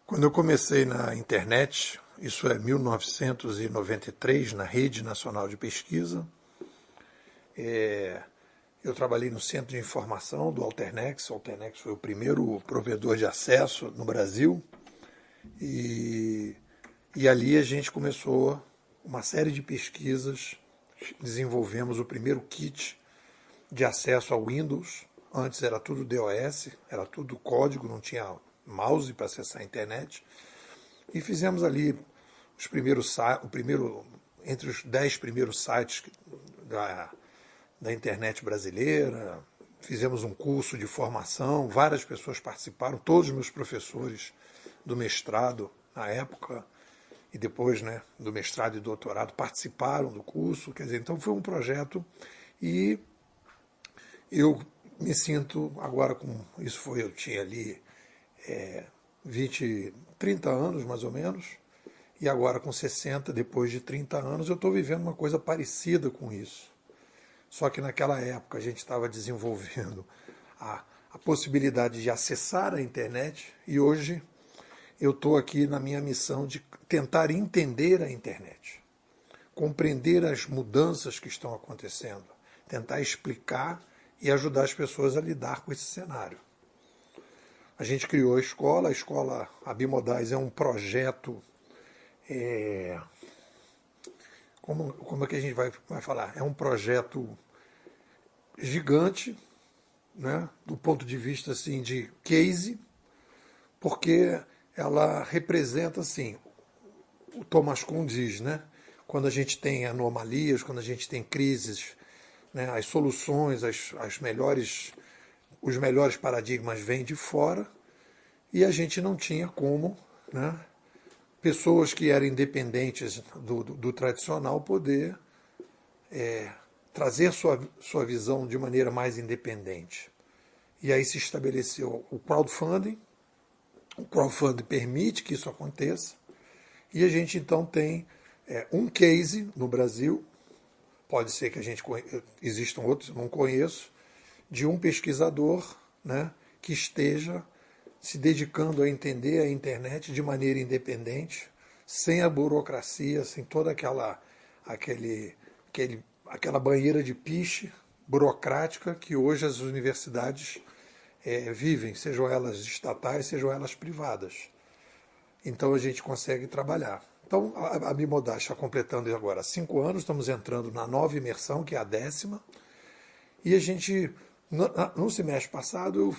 Quando eu comecei na internet, isso é 1993, na Rede Nacional de Pesquisa, eu trabalhei no Centro de Informação do Alternex. O Alternex foi o primeiro provedor de acesso no Brasil. E, e ali a gente começou uma série de pesquisas, desenvolvemos o primeiro kit de acesso ao Windows. Antes era tudo DOS, era tudo código, não tinha mouse para acessar a internet. E fizemos ali os primeiros, entre os 10 primeiros sites da internet brasileira. Fizemos um curso de formação, várias pessoas participaram, todos os meus professores do mestrado na época e depois, né, do mestrado e doutorado participaram do curso. Quer dizer, então foi um projeto e eu me sinto agora com isso eu tinha ali 30 anos mais ou menos, e agora com 60, depois de 30 anos, eu estou vivendo uma coisa parecida com isso. Só que naquela época a gente estava desenvolvendo a possibilidade de acessar a internet e hoje eu estou aqui na minha missão de tentar entender a internet, compreender as mudanças que estão acontecendo, tentar explicar e ajudar as pessoas a lidar com esse cenário. A gente criou a escola Abimodais é um projeto, como é que a gente vai falar? É um projeto gigante, né, do ponto de vista assim, de case, porque ela representa, assim, o Thomas Kuhn diz, né, quando a gente tem anomalias, quando a gente tem crises, né, as soluções, os melhores paradigmas vêm de fora e a gente não tinha como, né, pessoas que eram independentes do tradicional poder trazer sua visão de maneira mais independente. E aí se estabeleceu o crowdfunding. O crowdfunding permite que isso aconteça. E a gente então tem um case no Brasil, pode ser que existam outros, eu não conheço, de um pesquisador, né, que esteja se dedicando a entender a internet de maneira independente, sem a burocracia, sem toda aquela banheira de piche burocrática que hoje as universidades vivem, sejam elas estatais, sejam elas privadas. Então a gente consegue trabalhar. Então a Bimodal está completando agora 5 anos, estamos entrando na nova imersão, que é a 10ª, e a gente, no semestre passado,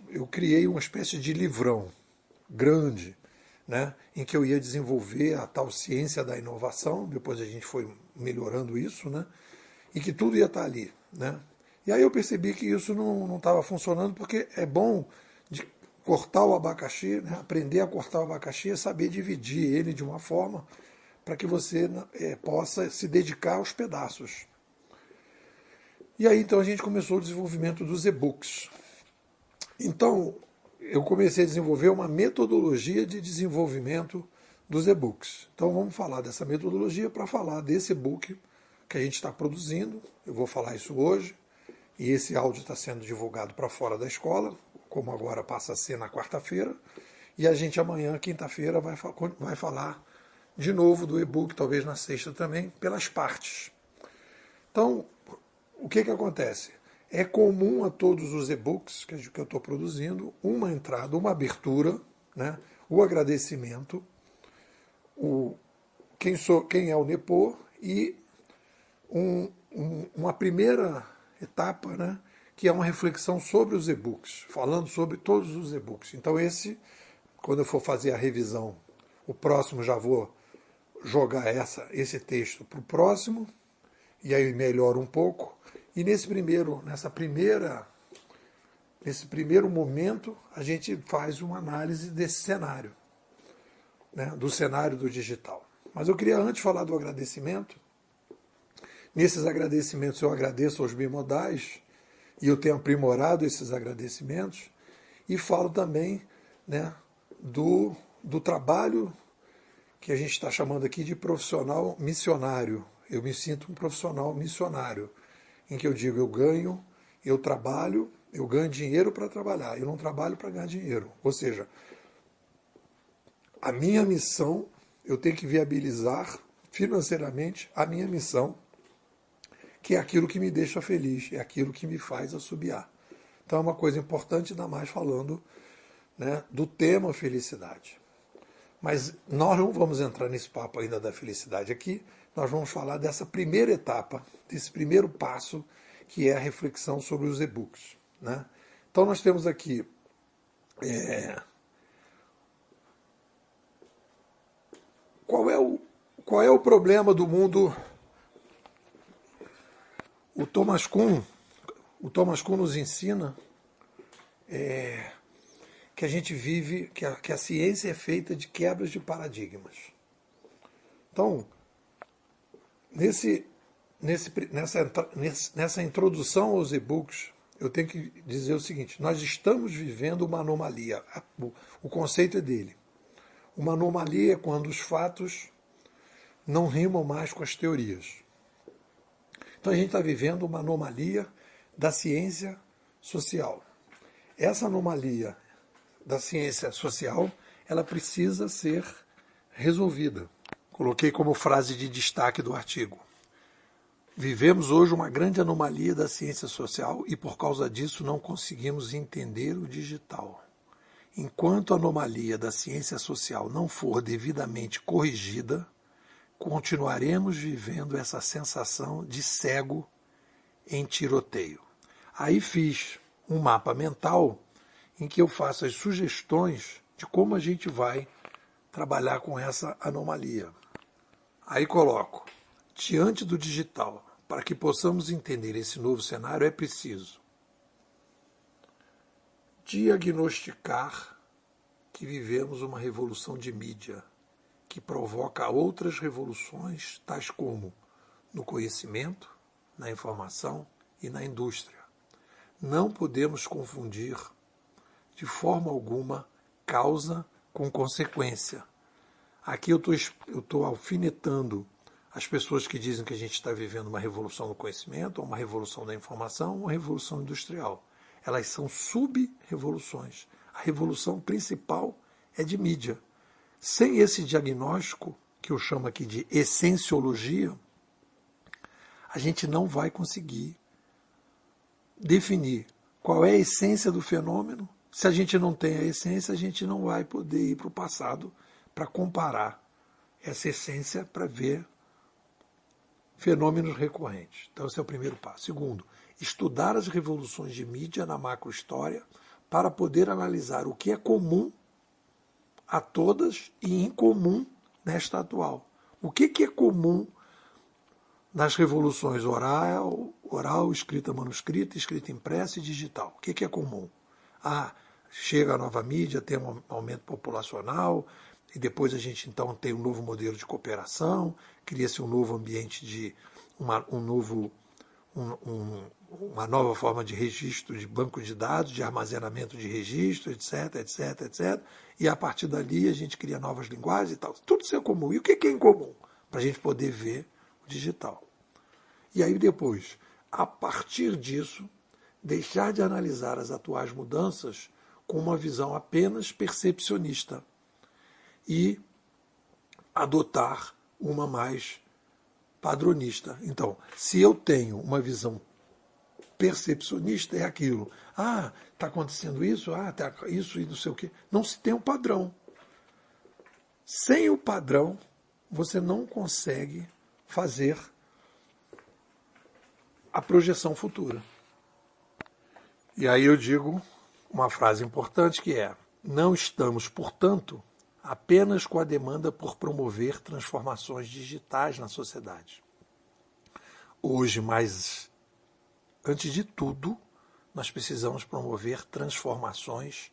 eu criei uma espécie de livrão grande, né, em que eu ia desenvolver a tal ciência da inovação. Depois a gente foi melhorando isso, né, e que tudo ia estar ali, né. E aí eu percebi que isso não estava funcionando, porque é bom de cortar o abacaxi, né, aprender a cortar o abacaxi e saber dividir ele de uma forma para que você possa se dedicar aos pedaços. E aí então a gente começou o desenvolvimento dos e-books. Então eu comecei a desenvolver uma metodologia de desenvolvimento dos e-books. Então vamos falar dessa metodologia para falar desse e-book que a gente está produzindo. Eu vou falar isso hoje. E esse áudio está sendo divulgado para fora da escola, como agora passa a ser na quarta-feira. E a gente amanhã, quinta-feira, vai falar de novo do e-book, talvez na sexta também, pelas partes. Então, o que acontece? É comum a todos os e-books que eu estou produzindo uma entrada, uma abertura, né, o agradecimento, quem é o NEPO e uma primeira etapa, né, que é uma reflexão sobre os e-books, falando sobre todos os e-books. Então quando eu for fazer a revisão, o próximo já vou jogar esse texto para o próximo, e aí melhora um pouco. E nesse primeiro momento, a gente faz uma análise desse cenário, né, do cenário do digital. Mas eu queria antes falar do agradecimento. Nesses agradecimentos eu agradeço aos bimodais, e eu tenho aprimorado esses agradecimentos, e falo também, né, do trabalho que a gente está chamando aqui de profissional missionário. Eu me sinto um profissional missionário, em que eu digo, eu trabalho, eu ganho dinheiro para trabalhar, eu não trabalho para ganhar dinheiro. Ou seja, A minha missão, eu tenho que viabilizar financeiramente a minha missão, que é aquilo que me deixa feliz, é aquilo que me faz assobiar. Então é uma coisa importante, ainda mais falando, né, do tema felicidade. Mas nós não vamos entrar nesse papo ainda da felicidade aqui, nós vamos falar dessa primeira etapa, desse primeiro passo, que é a reflexão sobre os e-books. Né? Então nós temos aqui qual é o problema do mundo. O Thomas Kuhn nos ensina que a gente vive, que a ciência é feita de quebras de paradigmas. Então, nessa introdução aos e-books, eu tenho que dizer o seguinte: nós estamos vivendo uma anomalia. O conceito é dele. Uma anomalia é quando os fatos não rimam mais com as teorias. Então a gente está vivendo uma anomalia da ciência social. Essa anomalia da ciência social, ela precisa ser resolvida. Coloquei como frase de destaque do artigo: vivemos hoje uma grande anomalia da ciência social e por causa disso não conseguimos entender o digital. Enquanto a anomalia da ciência social não for devidamente corrigida, continuaremos vivendo essa sensação de cego em tiroteio. Aí fiz um mapa mental em que eu faço as sugestões de como a gente vai trabalhar com essa anomalia. Aí coloco: diante do digital, para que possamos entender esse novo cenário, é preciso diagnosticar que vivemos uma revolução de mídia que provoca outras revoluções, tais como no conhecimento, na informação e na indústria. Não podemos confundir de forma alguma causa com consequência. Aqui eu estou alfinetando as pessoas que dizem que a gente está vivendo uma revolução no conhecimento, ou uma revolução da informação, ou uma revolução industrial. Elas são sub-revoluções. A revolução principal é de mídia. Sem esse diagnóstico, que eu chamo aqui de essenciologia, a gente não vai conseguir definir qual é a essência do fenômeno. Se a gente não tem a essência, a gente não vai poder ir para o passado para comparar essa essência para ver fenômenos recorrentes. Então, esse é o primeiro passo. Segundo, estudar as revoluções de mídia na macrohistória para poder analisar o que é comum a todas e incomum nesta atual. O que é comum nas revoluções oral, escrita manuscrita, escrita impressa e digital? O que é comum? Chega a nova mídia, tem um aumento populacional, e depois a gente então tem um novo modelo de cooperação, cria-se um novo ambiente de uma nova forma de registro de banco de dados, de armazenamento de registro, etc, etc, etc. E a partir dali a gente cria novas linguagens e tal. Tudo isso é comum. E o que é incomum? Para a gente poder ver o digital. E aí depois, a partir disso, deixar de analisar as atuais mudanças com uma visão apenas percepcionista e adotar uma mais padronista. Então, se eu tenho uma visão percepcionista, é aquilo. Está acontecendo isso, tá isso e não sei o quê. Não se tem um padrão. Sem o padrão, você não consegue fazer a projeção futura. E aí eu digo uma frase importante que é: não estamos, portanto, apenas com a demanda por promover transformações digitais na sociedade. Hoje, mas antes de tudo, nós precisamos promover transformações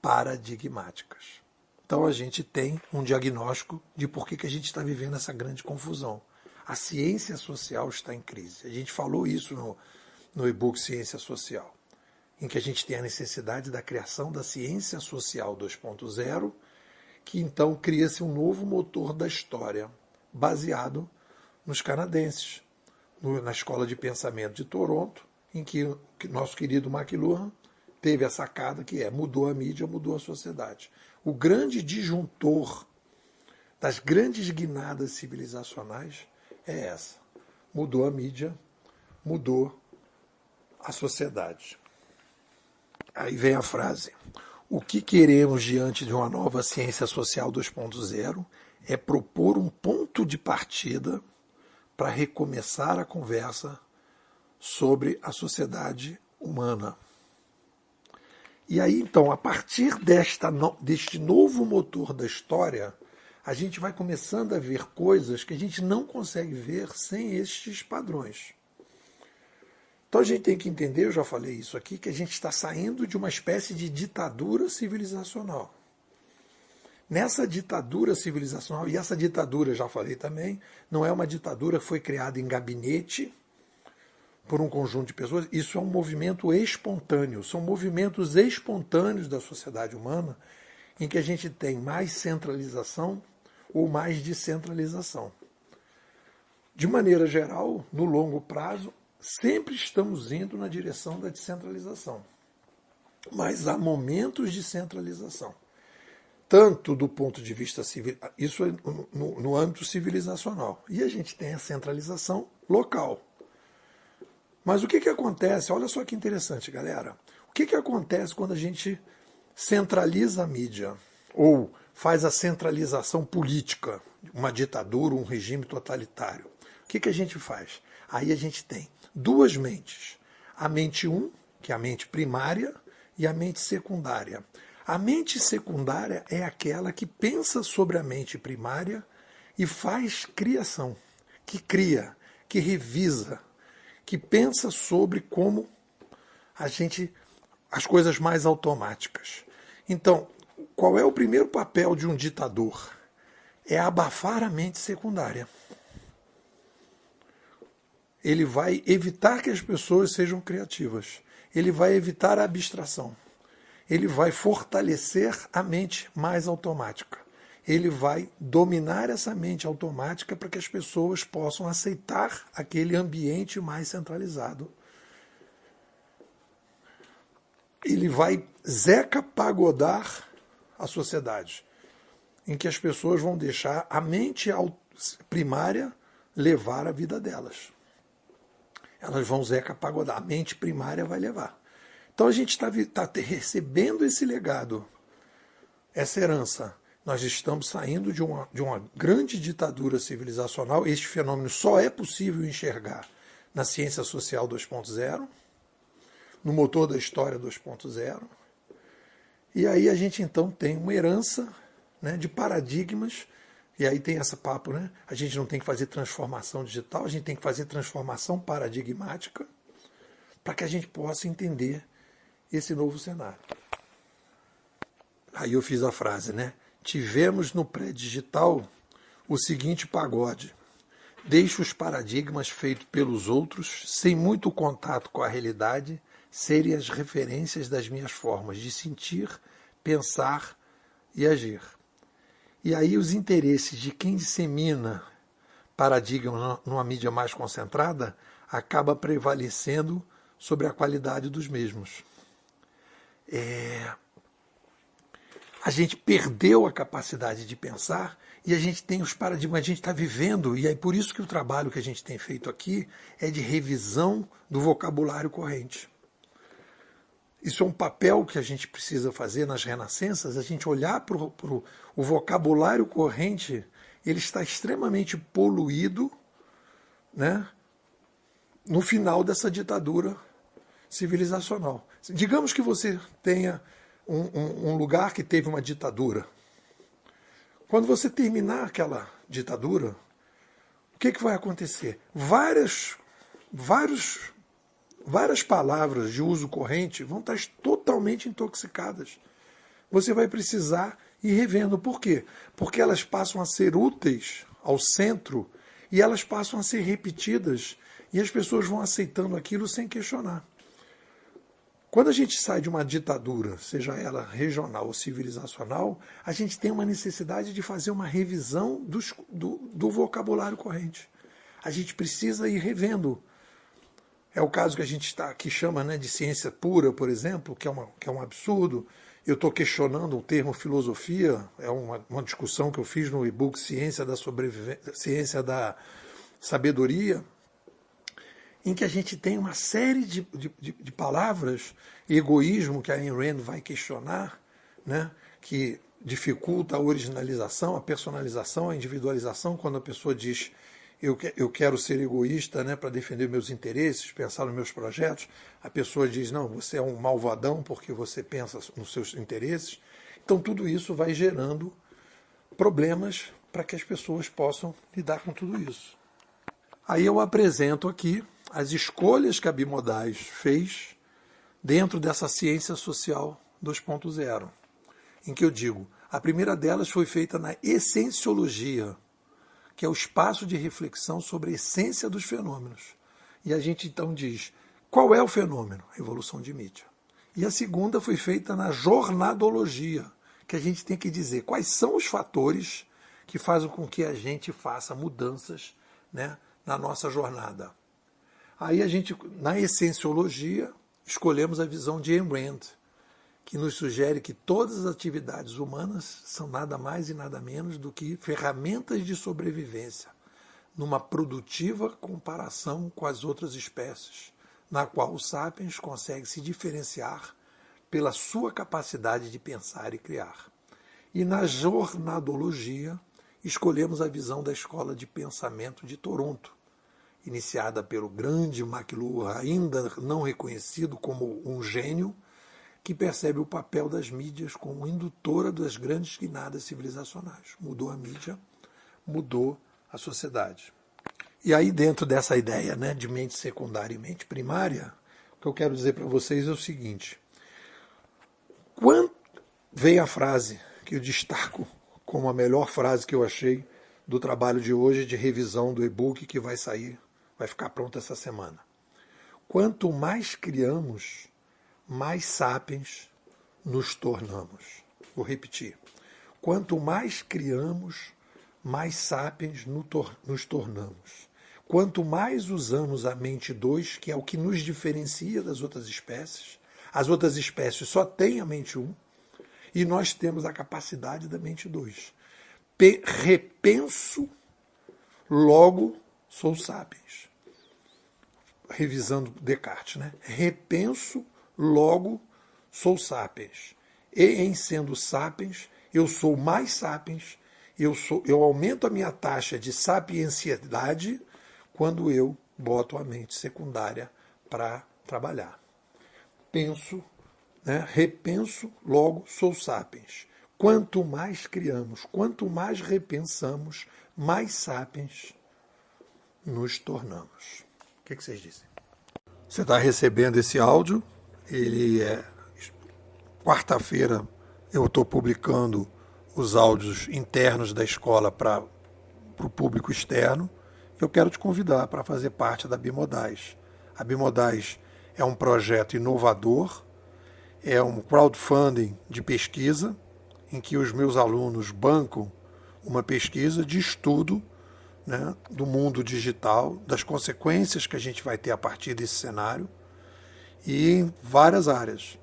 paradigmáticas. Então a gente tem um diagnóstico de por que a gente está vivendo essa grande confusão. A ciência social está em crise. A gente falou isso no e-book Ciência Social, em que a gente tem a necessidade da criação da ciência social 2.0, que então cria-se um novo motor da história, baseado nos canadenses, na Escola de Pensamento de Toronto, em que nosso querido McLuhan teve a sacada que mudou a mídia, mudou a sociedade. O grande disjuntor das grandes guinadas civilizacionais é essa. Mudou a mídia, mudou a sociedade. Aí vem a frase. O que queremos diante de uma nova ciência social 2.0 é propor um ponto de partida para recomeçar a conversa sobre a sociedade humana. E aí, então, a partir deste novo motor da história, a gente vai começando a ver coisas que a gente não consegue ver sem estes padrões. Então a gente tem que entender, eu já falei isso aqui, que a gente está saindo de uma espécie de ditadura civilizacional. Nessa ditadura civilizacional, e essa ditadura, já falei também, não é uma ditadura que foi criada em gabinete por um conjunto de pessoas, isso é um movimento espontâneo, são movimentos espontâneos da sociedade humana em que a gente tem mais centralização ou mais descentralização. De maneira geral, no longo prazo, sempre estamos indo na direção da descentralização, mas há momentos de centralização. Tanto do ponto de vista civil, isso é no âmbito civilizacional. E a gente tem a centralização local. Mas o que acontece? Olha só que interessante, galera. O que acontece quando a gente centraliza a mídia? Ou faz a centralização política, uma ditadura, um regime totalitário? O que a gente faz? Aí a gente tem duas mentes. A mente que é a mente primária, e a mente secundária. A mente secundária é aquela que pensa sobre a mente primária e faz criação, que cria, que revisa, que pensa sobre como as coisas mais automáticas. Então, qual é o primeiro papel de um ditador? É abafar a mente secundária. Ele vai evitar que as pessoas sejam criativas. Ele vai evitar a abstração. Ele vai fortalecer a mente mais automática. Ele vai dominar essa mente automática para que as pessoas possam aceitar aquele ambiente mais centralizado. Ele vai Zeca pagodar a sociedade, em que as pessoas vão deixar a mente primária levar a vida delas. Elas vão Zeca pagodar, a mente primária vai levar. Então a gente está recebendo esse legado, essa herança. Nós estamos saindo de uma grande ditadura civilizacional. Este fenômeno só é possível enxergar na ciência social 2.0, no motor da história 2.0. E aí a gente então tem uma herança, né, de paradigmas. E aí tem esse papo, né? A gente não tem que fazer transformação digital, a gente tem que fazer transformação paradigmática para que a gente possa entender esse novo cenário. Aí eu fiz a frase, né? Tivemos no pré-digital o seguinte pagode. Deixe os paradigmas feitos pelos outros, sem muito contato com a realidade, serem as referências das minhas formas de sentir, pensar e agir. E aí os interesses de quem dissemina paradigmas numa mídia mais concentrada acaba prevalecendo sobre a qualidade dos mesmos. A gente perdeu a capacidade de pensar e a gente tem os paradigmas, a gente está vivendo, e é por isso que o trabalho que a gente tem feito aqui é de revisão do vocabulário corrente. Isso é um papel que a gente precisa fazer nas renascenças, a gente olhar para o vocabulário corrente, ele está extremamente poluído, né, no final dessa ditadura civilizacional. Digamos que você tenha um lugar que teve uma ditadura. Quando você terminar aquela ditadura, o que vai acontecer? Várias palavras de uso corrente vão estar totalmente intoxicadas. Você vai precisar ir revendo. Por quê? Porque elas passam a ser úteis ao centro e elas passam a ser repetidas e as pessoas vão aceitando aquilo sem questionar. Quando a gente sai de uma ditadura, seja ela regional ou civilizacional, a gente tem uma necessidade de fazer uma revisão do vocabulário corrente. A gente precisa ir revendo. É o caso que a gente que chama, né, de ciência pura, por exemplo, que é um absurdo, Eu estou questionando o termo filosofia, é uma discussão que eu fiz no e-book Ciência da Ciência da Sabedoria, em que a gente tem uma série de palavras, egoísmo, que a Ayn Rand vai questionar, né, que dificulta a originalização, a personalização, a individualização, quando a pessoa diz eu quero ser egoísta, né, para defender meus interesses, pensar nos meus projetos. A pessoa diz, não, você é um malvadão porque você pensa nos seus interesses. Então tudo isso vai gerando problemas para que as pessoas possam lidar com tudo isso. Aí eu apresento aqui as escolhas que a Bimodais fez dentro dessa ciência social 2.0, em que eu digo, a primeira delas foi feita na essenciologia, que é o espaço de reflexão sobre a essência dos fenômenos. E a gente então diz, qual é o fenômeno? A evolução de mídia. E a segunda foi feita na jornadologia, que a gente tem que dizer quais são os fatores que fazem com que a gente faça mudanças, né, na nossa jornada. Aí a gente, na essenciologia, escolhemos a visão de Ayn Rand, que nos sugere que todas as atividades humanas são nada mais e nada menos do que ferramentas de sobrevivência, numa produtiva comparação com as outras espécies, na qual o sapiens consegue se diferenciar pela sua capacidade de pensar e criar. E na jornadologia, escolhemos a visão da Escola de Pensamento de Toronto, iniciada pelo grande McLuhan, ainda não reconhecido como um gênio, que percebe o papel das mídias como indutora das grandes guinadas civilizacionais. Mudou a mídia, mudou a sociedade. E aí, dentro dessa ideia, né, de mente secundária e mente primária, o que eu quero dizer para vocês é o seguinte. Quando vem a frase que eu destaco como a melhor frase que eu achei do trabalho de hoje, de revisão do e-book que vai sair, vai ficar pronto essa semana. Quanto mais criamos, mais sapiens nos tornamos. Vou repetir. Quanto mais criamos, mais sapiens nos tornamos. Quanto mais usamos a mente 2, que é o que nos diferencia das outras espécies, as outras espécies só têm a mente 1, e nós temos a capacidade da mente 2. Repenso, logo sou sapiens. Revisando Descartes, né? Repenso, logo sou sapiens. E em sendo sapiens, eu sou mais sapiens, eu aumento a minha taxa de sapienciedade quando eu boto a mente secundária para trabalhar. Penso, né? Repenso, logo sou sapiens. Quanto mais criamos, quanto mais repensamos, mais sapiens nos tornamos. O que vocês dizem? Você está recebendo esse áudio, ele é quarta-feira, eu estou publicando os áudios internos da escola para o público externo. Eu quero te convidar para fazer parte da Bimodais. A Bimodais é um projeto inovador, é um crowdfunding de pesquisa, em que os meus alunos bancam uma pesquisa de estudo, né, do mundo digital, das consequências que a gente vai ter a partir desse cenário, e em várias áreas.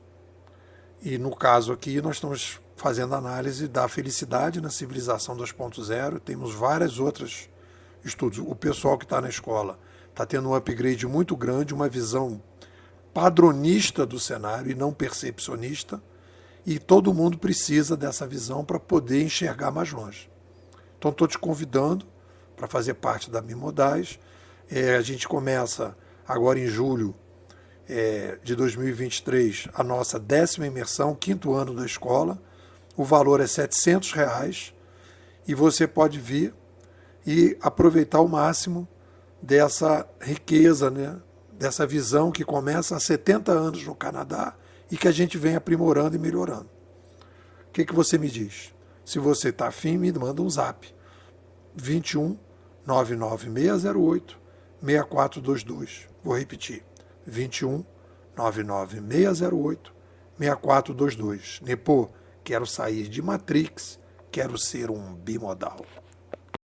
E no caso aqui nós estamos fazendo análise da felicidade na civilização 2.0, temos várias outras estudos. O pessoal que está na escola está tendo um upgrade muito grande, uma visão padronista do cenário e não percepcionista, e todo mundo precisa dessa visão para poder enxergar mais longe. Então estou te convidando para fazer parte da Bimodais. A gente começa agora em julho de 2023 a nossa 10ª imersão, 5º ano da escola. O valor é R$700 e você pode vir e aproveitar ao máximo dessa riqueza, né, dessa visão que começa há 70 anos no Canadá e que a gente vem aprimorando e melhorando. O que você me diz? Se você está afim, me manda um zap. 21 99608 6422. Vou repetir. 21 99608 6422. Nepô, quero sair de Matrix, quero ser um bimodal.